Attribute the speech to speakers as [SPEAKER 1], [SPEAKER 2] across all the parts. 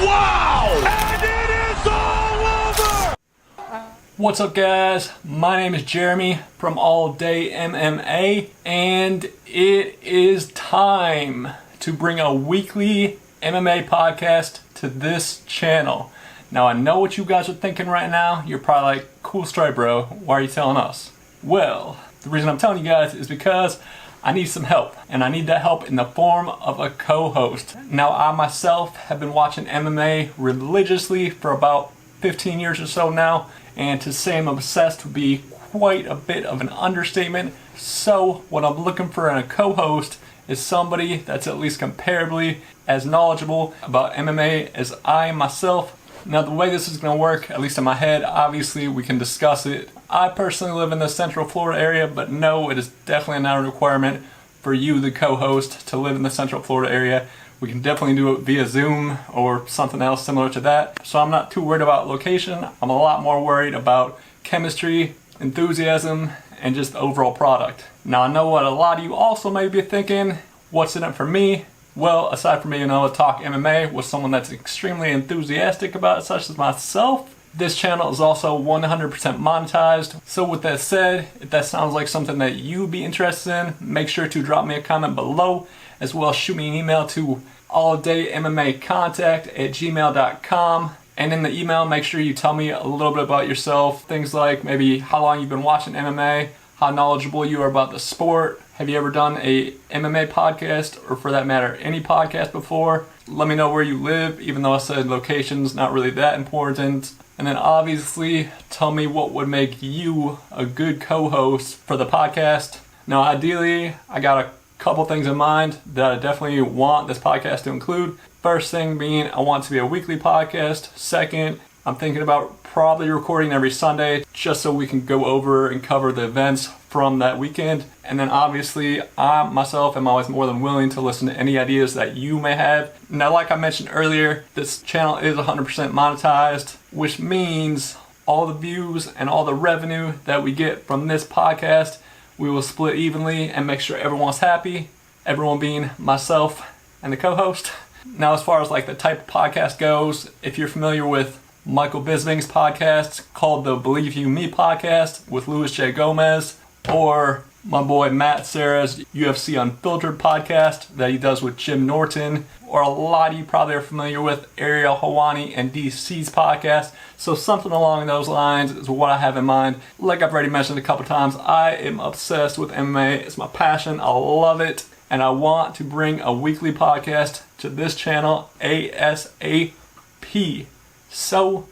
[SPEAKER 1] Wow! And it is all over!
[SPEAKER 2] What's up, guys? My name is Jeremy from All Day MMA, and it is time to bring a weekly MMA podcast to this channel. Now, I know what you guys are thinking right now. You're probably like, cool story, bro. Why are you telling us? Well, the reason I'm telling you guys is because I need some help, and I need that help in the form of a co-host. Now, I myself have been watching MMA religiously for about 15 years or so now, and to say I'm obsessed would be quite a bit of an understatement. So what I'm looking for in a co-host is somebody that's at least comparably as knowledgeable about MMA as I am myself. Now, the way this is going to work, at least in my head, obviously we can discuss it. I personally live in the Central Florida area, but no, it is definitely not a requirement for you, the co-host, to live in the Central Florida area. We can definitely do it via Zoom or something else similar to that. So I'm not too worried about location. I'm a lot more worried about chemistry, enthusiasm, and just the overall product. Now, I know what a lot of you also may be thinking. What's in it for me? Well, aside from me, talk MMA with someone that's extremely enthusiastic about it, such as myself, this channel is also 100% monetized. So with that said, if that sounds like something that you'd be interested in, make sure to drop me a comment below, as well as shoot me an email to alldayMMAcontact@gmail.com. And in the email, make sure you tell me a little bit about yourself. Things like maybe how long you've been watching MMA, how knowledgeable you are about the sport. Have you ever done a MMA podcast, or for that matter, any podcast before? Let me know where you live, even though I said location's not really that important. And then obviously, tell me what would make you a good co-host for the podcast. Now, ideally, I got a couple things in mind that I definitely want this podcast to include. First thing being, I want it to be a weekly podcast. Second, I'm thinking about probably recording every Sunday just so we can go over and cover the events from that weekend. And then obviously, I myself am always more than willing to listen to any ideas that you may have. Now, like I mentioned earlier, this channel is 100% monetized, which means all the views and all the revenue that we get from this podcast, we will split evenly and make sure everyone's happy, everyone being myself and the co-host. Now, as far as like the type of podcast goes, if you're familiar with Michael Bisping's podcast called the Believe You Me podcast with Louis J. Gomez, or my boy Matt Serra's UFC Unfiltered podcast that he does with Jim Norton, or a lot of you probably are familiar with Ariel Helwani and DC's podcast. So something along those lines is what I have in mind. Like I've already mentioned a couple times, I am obsessed with MMA. It's my passion. I love it. And I want to bring a weekly podcast to this channel ASAP. So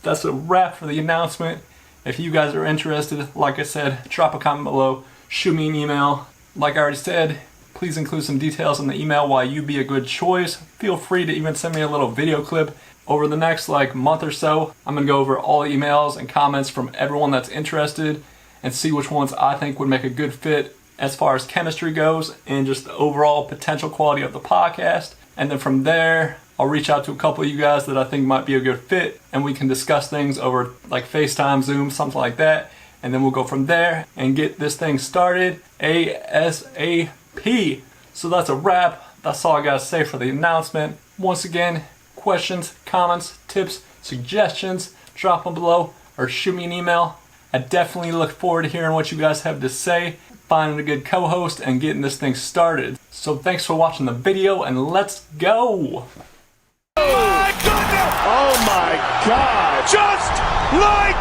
[SPEAKER 2] that's a wrap for the announcement. If you guys are interested, like I said, drop a comment below, shoot me an email. Like I already said, please include some details in the email why you'd be a good choice. Feel free to even send me a little video clip. Over the next month or so, I'm going to go over all the emails and comments from everyone that's interested and see which ones I think would make a good fit as far as chemistry goes and just the overall potential quality of the podcast. And then from there, I'll reach out to a couple of you guys that I think might be a good fit, and we can discuss things over like FaceTime, Zoom, something like that. And then we'll go from there and get this thing started ASAP. So that's a wrap. That's all I got to say for the announcement. Once again, questions, comments, tips, suggestions, drop them below or shoot me an email. I definitely look forward to hearing what you guys have to say, finding a good co-host, and getting this thing started. So thanks for watching the video, and let's go!
[SPEAKER 1] Oh my goodness! Oh my God! Just like